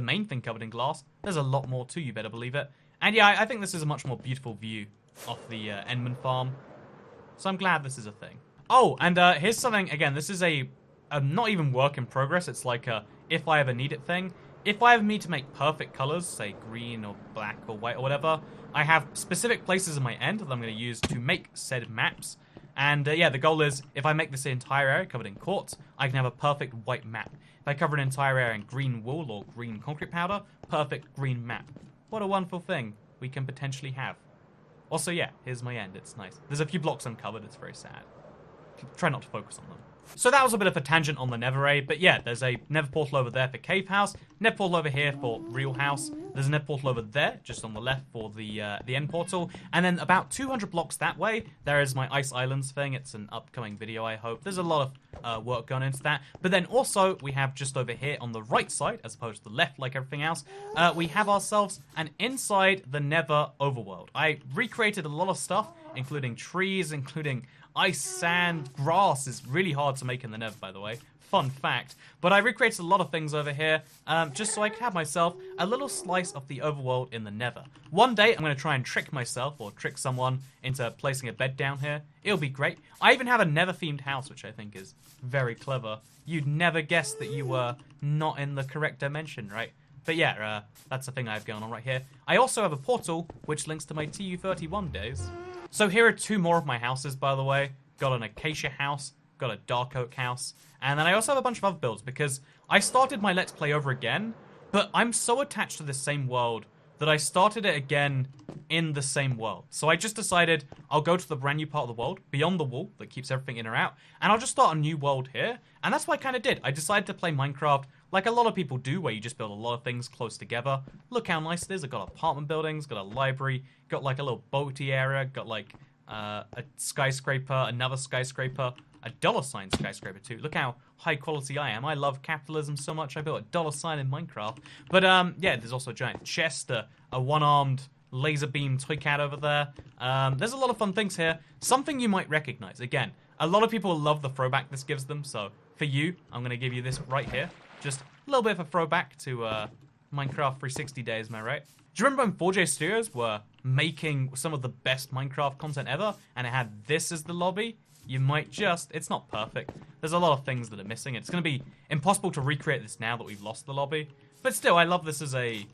main thing covered in glass. There's a lot more too, you better believe it. And yeah, I think this is a much more beautiful view of the Enderman farm. So I'm glad this is a thing. Oh, and here's something, again, this is a not even work in progress. It's like a if I ever need it thing. If I ever need to make perfect colors, say green or black or white or whatever, I have specific places in my end that I'm going to use to make said maps. And yeah, the goal is, if I make this entire area covered in quartz, I can have a perfect white map. If I cover an entire area in green wool or green concrete powder, perfect green map. What a wonderful thing we can potentially have. Also, yeah, here's my end. It's nice. There's a few blocks uncovered. It's very sad. Try not to focus on them. So that was a bit of a tangent on the Nether Ray, but yeah, there's a Nether Portal over there for Cave House, Nether Portal over here for Real House, there's a Nether Portal over there, just on the left for the End Portal, and then about 200 blocks that way, there is my Ice Islands thing. It's an upcoming video, I hope. There's a lot of work going into that, but then also, we have just over here on the right side, as opposed to the left like everything else, we have ourselves an inside the Nether overworld. I recreated a lot of stuff, including trees, including ice, sand, grass is really hard to make in the Nether, by the way. Fun fact. But I recreated a lot of things over here, just so I could have myself a little slice of the overworld in the Nether. One day, I'm going to try and trick myself, or trick someone, into placing a bed down here. It'll be great. I even have a Nether-themed house, which I think is very clever. You'd never guess that you were not in the correct dimension, right? But yeah, that's the thing I have going on right here. I also have a portal, which links to my TU31 days. So here are two more of my houses, by the way. Got an acacia house, got a dark oak house, and then I also have a bunch of other builds because I started my Let's Play over again, but I'm so attached to this same world that I started it again in the same world. So I just decided I'll go to the brand new part of the world, beyond the wall that keeps everything in or out, and I'll just start a new world here, and that's what I kind of did. I decided to play Minecraft like a lot of people do, where you just build a lot of things close together. Look how nice it is. I've got apartment buildings, got a library, got like a little boaty area, got like a skyscraper, another skyscraper, a $sign skyscraper too. Look how high quality I am. I love capitalism so much I built a $sign in Minecraft. But yeah, there's also a giant chest, a one-armed laser beam toy cat over there. There's a lot of fun things here. Something you might recognize. Again, a lot of people love the throwback this gives them, so for you, I'm going to give you this right here. Just a little bit of a throwback to Minecraft 360 days, am I right? Do you remember when 4J Studios were making some of the best Minecraft content ever, and it had this as the lobby? You might just... It's not perfect. There's a lot of things that are missing. It's going to be impossible to recreate this now that we've lost the lobby. But still, I love this as a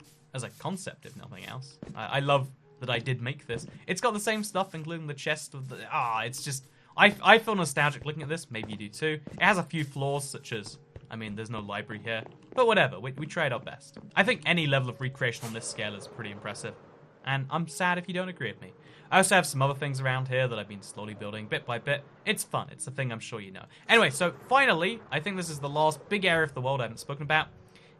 concept, if nothing else. I love that I did make this. It's got the same stuff, including the chest of the... it's just... I feel nostalgic looking at this. Maybe you do too. It has a few flaws, such as... I mean, there's no library here. But whatever, we tried our best. I think any level of recreation on this scale is pretty impressive. And I'm sad if you don't agree with me. I also have some other things around here that I've been slowly building bit by bit. It's fun. It's a thing I'm sure you know. Anyway, so finally, I think this is the last big area of the world I haven't spoken about.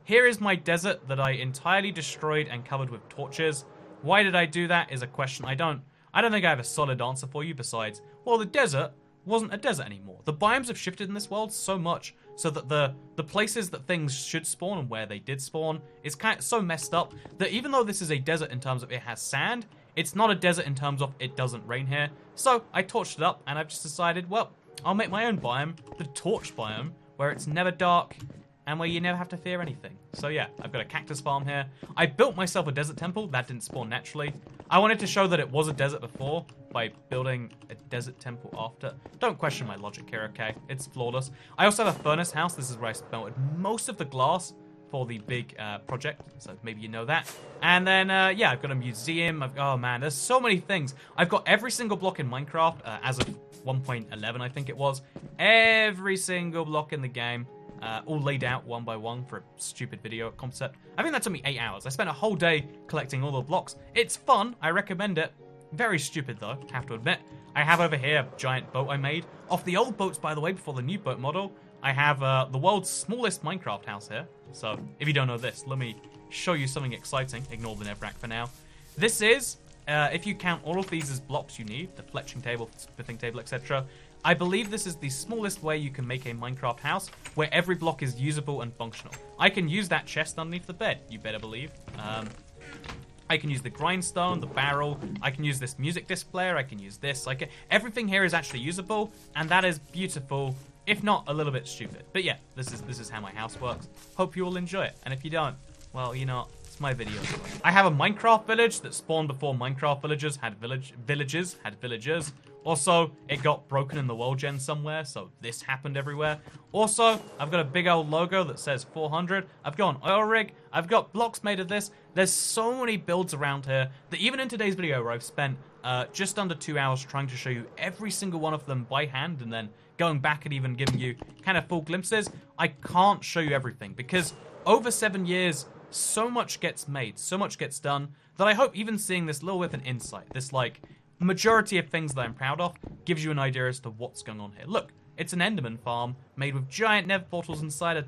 Here is my desert that I entirely destroyed and covered with torches. Why did I do that is a question I don't think I have a solid answer for you besides, well, the desert wasn't a desert anymore. The biomes have shifted in this world so much so that the places that things should spawn and where they did spawn is kind of so messed up that even though this is a desert in terms of it has sand, it's not a desert in terms of it doesn't rain here. So I torched it up and I've just decided, well, I'll make my own biome, the torch biome, where it's never dark and where you never have to fear anything. So yeah, I've got a cactus farm here. I built myself a desert temple. That didn't spawn naturally. I wanted to show that it was a desert before by building a desert temple after. Don't question my logic here, okay? It's flawless. I also have a furnace house. This is where I smelted most of the glass for the big project, so maybe you know that. And then, yeah, I've got a museum. Oh man, there's so many things. I've got every single block in Minecraft as of 1.11, I think it was. Every single block in the game. All laid out one by one for a stupid video concept. I think that took me 8 hours. I spent a whole day collecting all the blocks. It's fun. I recommend it. Very stupid, though, have to admit. I have over here a giant boat I made. Off the old boats, by the way, before the new boat model, I have the world's smallest Minecraft house here. So, if you don't know this, let me show you something exciting. Ignore the Netherrack for now. This is, if you count all of these as blocks you need, the fletching table, smithing table, etc., I believe this is the smallest way you can make a Minecraft house where every block is usable and functional. I can use that chest underneath the bed, you better believe. I can use the grindstone, the barrel, I can use this music disc player, I can use this. Everything here is actually usable, and that is beautiful, if not a little bit stupid. But yeah, this is how my house works. Hope you all enjoy it, and if you don't, well, you know, it's my video. I have a Minecraft village that spawned before Minecraft villagers had villagers. Also, it got broken in the world gen somewhere, so this happened everywhere. Also, I've got a big old logo that says 400. I've got an oil rig. I've got blocks made of this. There's so many builds around here that even in today's video where I've spent just under 2 hours trying to show you every single one of them by hand and then going back and even giving you kind of full glimpses, I can't show you everything because over 7 years, so much gets made, so much gets done that I hope even seeing this little with an insight, this like majority of things that I'm proud of, gives you an idea as to what's going on here. Look, it's an Enderman farm made with giant Nether Portals inside a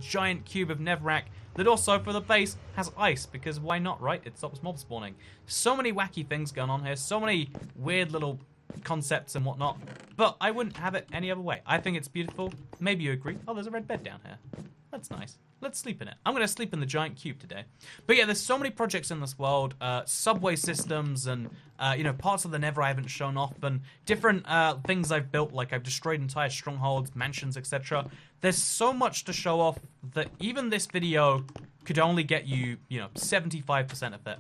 giant cube of Netherrack that also, for the base, has ice, because why not, right? It stops mob spawning. So many wacky things going on here, so many weird little concepts and whatnot, but I wouldn't have it any other way. I think it's beautiful. Maybe you agree. Oh, there's a red bed down here. That's nice. Let's sleep in it. I'm going to sleep in the giant cube today. But yeah, there's so many projects in this world, subway systems and, you know, parts of the Nether I haven't shown off, and different things I've built, like I've destroyed entire strongholds, mansions, etc. There's so much to show off that even this video could only get you, you know, 75% of it.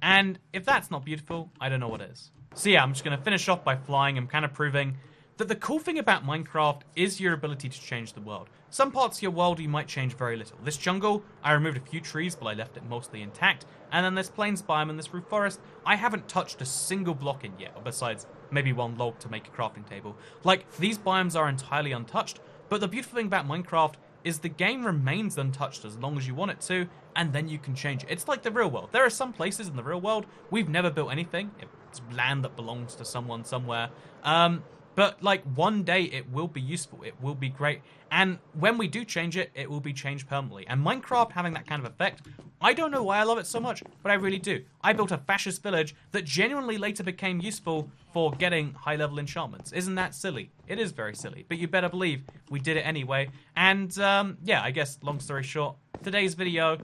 And if that's not beautiful, I don't know what is. So yeah, I'm just going to finish off by flying and kind of proving that the cool thing about Minecraft is your ability to change the world. Some parts of your world you might change very little. This jungle, I removed a few trees, but I left it mostly intact. And then this plains biome and this roof forest, I haven't touched a single block in yet, besides maybe one log to make a crafting table. Like, these biomes are entirely untouched, but the beautiful thing about Minecraft is the game remains untouched as long as you want it to, and then you can change it. It's like the real world. There are some places in the real world we've never built anything. It's land that belongs to someone somewhere. But, like, one day it will be useful. It will be great. And when we do change it, it will be changed permanently. And Minecraft having that kind of effect, I don't know why I love it so much, but I really do. I built a fascist village that genuinely later became useful for getting high-level enchantments. Isn't that silly? It is very silly. But you better believe we did it anyway. And, yeah, I guess, long story short, today's video,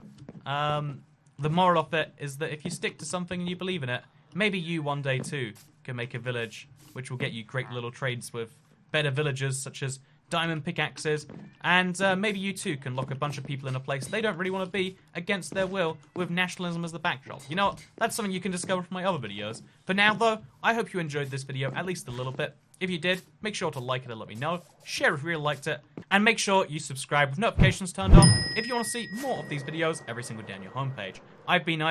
the moral of it is that if you stick to something and you believe in it, maybe you one day, too, can make a village which will get you great little trades with better villagers, such as diamond pickaxes, and maybe you too can lock a bunch of people in a place they don't really want to be against their will with nationalism as the backdrop. You know what? That's something you can discover from my other videos. For now, though, I hope you enjoyed this video at least a little bit. If you did, make sure to like it and let me know, share if you really liked it, and make sure you subscribe with notifications turned on if you want to see more of these videos every single day on your homepage. I've been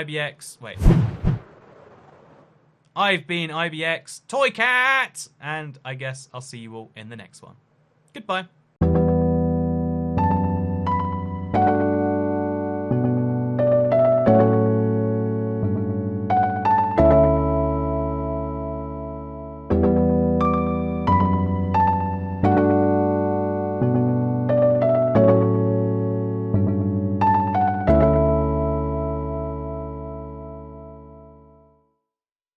IBX Toy Cat, and I guess I'll see you all in the next one. Goodbye.